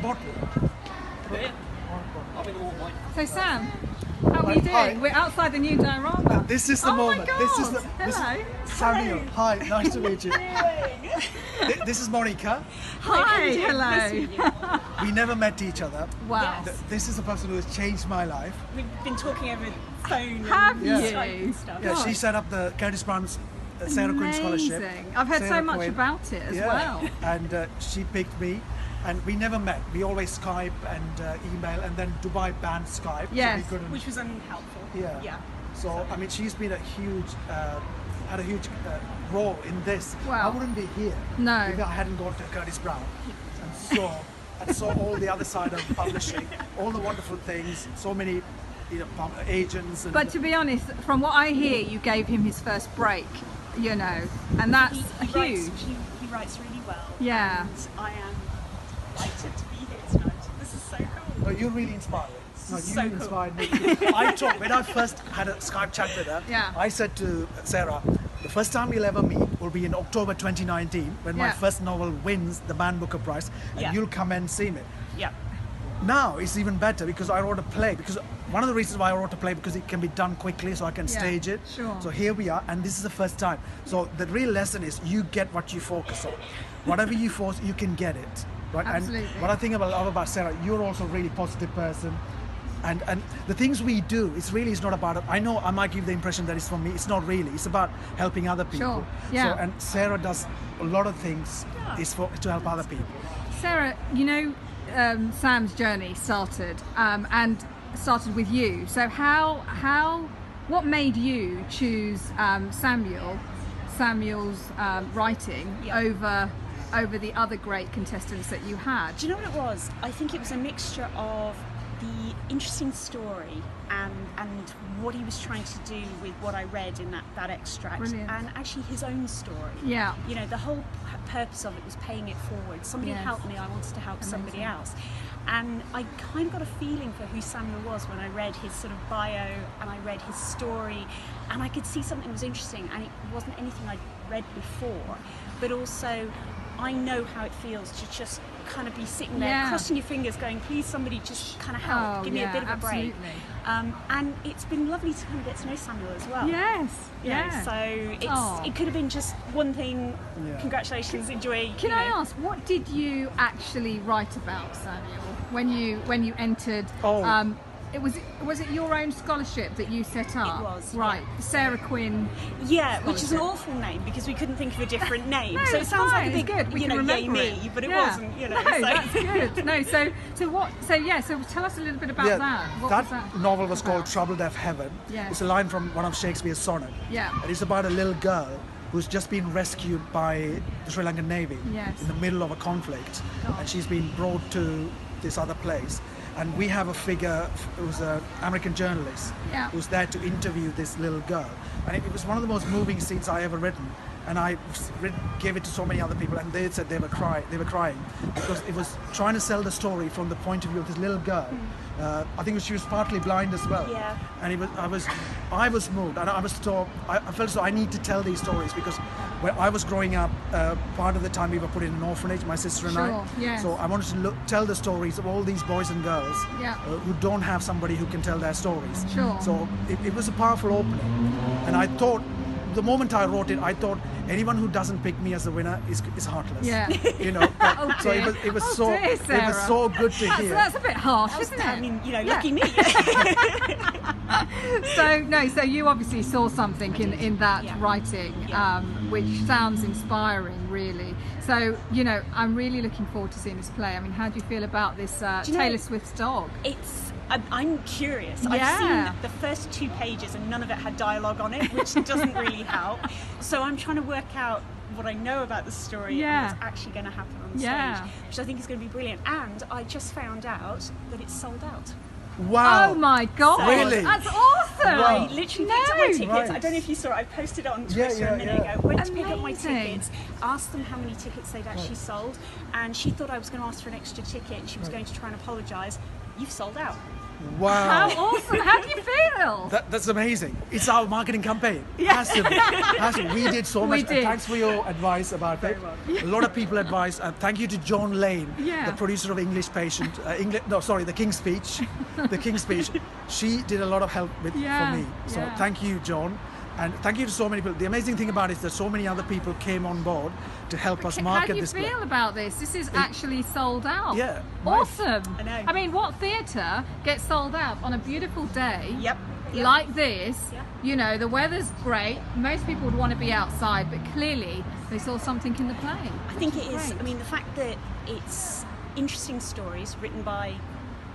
bottle. So Sam, how are you doing? Hi. We're outside the new Daram. This is the moment. My God. This is Hello. Samuel. Hi, nice to meet you. This is Monica. Hi, hello. We never met each other. Wow. This is the person who has changed my life. We've been talking over the phone. Have and you? Skype and stuff. Yeah, she set up the Curtis Brown's Sarah Quinn scholarship. Amazing. I've heard so Sarah much Quinn. about it as well. And she picked me, and we never met. We always Skype and email, and then Dubai banned Skype. Yes. So we couldn't. Which was unhelpful. Yeah. So I mean, she's been had a huge role in this. Wow. I wouldn't be here No. if I hadn't gone to Curtis Brown and saw all the other side of publishing, all the wonderful things, so many, agents. And But to be honest, from what I hear, you gave him his first break, and that's huge. He writes really well. Yeah. And I am delighted to be here tonight. This is so cool. No, you're really inspiring. No, you So cool. inspired me. When I first had a Skype chat with her, Yeah. I said to Sarah, the first time we'll ever meet will be in October 2019 when my Yeah. first novel wins the Man Booker Prize, and Yeah. you'll come and see me. Yeah. Now it's even better because I wrote a play. Because one of the reasons why I wrote a play, because it can be done quickly, so I can Yeah, stage it. sure. So here we are, and this is the first time. So the real lesson is you get what you focus on. Whatever you force, you can get it. Right? Absolutely. And what I think love about Sarah, you're also a really positive person. And the things we do, it's not about it. I know I might give the impression that it's for me. It's not really. It's about helping other people. Sure, yeah. So, and Sarah does a lot of things to help other people. Sarah, Sam's journey started and started with you. So what made you choose Samuel's writing over the other great contestants that you had? Do you know what it was? I think it was a mixture of the interesting story and what he was trying to do with what I read in that extract. Brilliant. And actually his own story. Yeah. The whole purpose of it was paying it forward. Somebody Yes. helped me, I wanted to help somebody Amazing. else. And I kind of got a feeling for who Samuel was when I read his sort of bio and I read his story, and I could see something was interesting, and it wasn't anything I'd read before, but also I know how it feels to just kind of be sitting there, Yeah. crossing your fingers, going, please somebody just kind of help, give me a bit of a break. Absolutely. And it's been lovely to kind of get to know Samuel as well. Yes. You know, Yeah. so it could have been just one thing. Yeah. Congratulations, enjoy. Can I ask, what did you actually write about, Samuel, when you entered? Oh. Was it your own scholarship that you set up? It was, right. yeah. Sarah Quinn. Yeah, which is an Scholarship. awful name because we couldn't think of a different name. No, so it it's sounds fine, like a it's big, good. We can yay remember me, it. but it Yeah. wasn't. No, that's good. No, so tell us a little bit about that. What was that novel was called about? Troubled F Heaven. Yes. It's a line from one of Shakespeare's sonnet. Yeah. And it's about a little girl who's just been rescued by the Sri Lankan Navy Yes. in the middle of a conflict. And she's been brought to this other place. And we have a figure who's an American journalist Yeah. who's there to interview this little girl. And it was one of the most moving scenes I ever written. And I gave it to so many other people, and they said they were crying because it was trying to sell the story from the point of view of this little girl. I think she was partly blind as well. Yeah. And I was moved, and I felt so I need to tell these stories because when I was growing up, part of the time we were put in an orphanage, my sister and I. Sure, yes. So I wanted to tell the stories of all these boys and girls Yeah. who don't have somebody who can tell their stories. Sure. So it was a powerful opening, and I thought. The moment I wrote it, I thought anyone who doesn't pick me as a winner is heartless. Yeah. But, so dear. it was Oh, dear, it was Sarah. so good to hear. That's a bit harsh, isn't it? I mean, Yeah. lucky me. So you obviously saw something in that Yeah. writing, which sounds inspiring, really. So I'm really looking forward to seeing this play. I mean, how do you feel about this you know- Taylor Swift's dog? I'm curious. Yeah. I've seen the first 2 pages and none of it had dialogue on it, which doesn't really help. So I'm trying to work out what I know about the story Yeah. and what's actually going to happen on the Yeah. stage, which I think is going to be brilliant. And I just found out that it's sold out. Wow. Oh my God! Really? That's awesome! Wow. I literally picked up my tickets. Right. I don't know if you saw it. I posted it on Twitter Yeah, a minute yeah. ago. Went to pick up my Amazing. tickets, asked them how many tickets they'd actually sold, and she thought I was going to ask for an extra ticket and she was going to try and apologise. you've sold out. Wow. How awesome! How do you feel? That's amazing. It's our marketing campaign. Yeah. Has to be. Has to be. We did so much. We did. Thanks for your advice about it. A lot of people advise. Thank you to John Lane, Yeah. the producer of English Patient. The King's Speech. The King's Speech. She did a lot of help for me. So yeah. thank you, John. And thank you to so many people. The amazing thing about it is that so many other people came on board to help us market this How do you feel about this? This is actually sold out. Yeah. Awesome. I know. I mean, what theatre gets sold out on a beautiful day Yep. like this? Yep. You know, the weather's great. Most people would want to be outside, but clearly they saw something in the play. I think it is. Great. I mean, the fact that it's interesting stories written by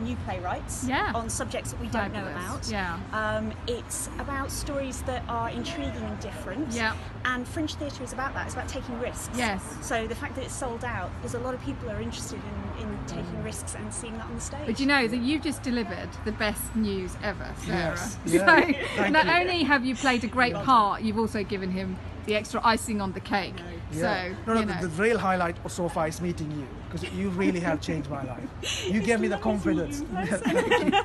new playwrights Yeah. on subjects that we don't know Fabulous. about. Yeah. It's about stories that are intriguing and different. Yeah. And Fringe theatre is about that. It's about taking risks. Yes. So the fact that it's sold out is a lot of people are interested in taking risks and seeing that on the stage. But you know that you've just delivered the best news ever, Sarah. Yes. Yeah. So Thank not you. only have you played a great part, you've also given him the extra icing on the cake. Yeah. So, No, you know. the real highlight so far is meeting you, because you really have changed my life. You gave me the confidence. Thank you.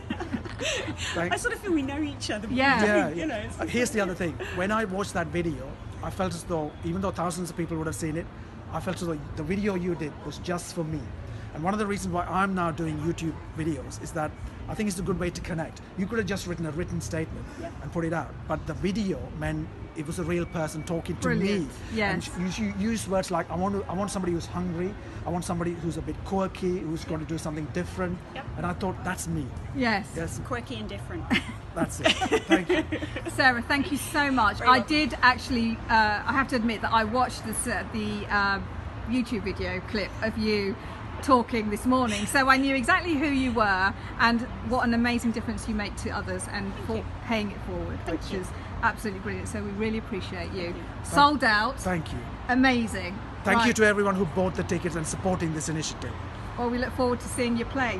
I sort of feel we know each other. Yeah. Yeah, You know, yeah. it's- Here's the other thing. When I watched that video, I felt as though, even though thousands of people would have seen it, I felt as though the video you did was just for me. And one of the reasons why I'm now doing YouTube videos is that I think it's a good way to connect. You could have just written a written statement and put it out, but the video meant it was a real person talking to me. Brilliant. Yes. And you use words like, I want somebody who's hungry, I want somebody who's a bit quirky, who's going to do something different. Yep. And I thought, that's me. Yes. Yes, quirky and different. that's it. Thank you. Sarah, thank you so much. Very I welcome. did actually, I have to admit that I watched the YouTube video clip of you talking this morning, so I knew exactly who you were and what an amazing difference you make to others and for paying it forward, which is absolutely brilliant. So we really appreciate you. Sold out. Thank you. Amazing. Thank you Right. to everyone who bought the tickets and supporting this initiative. Well, we look forward to seeing your play.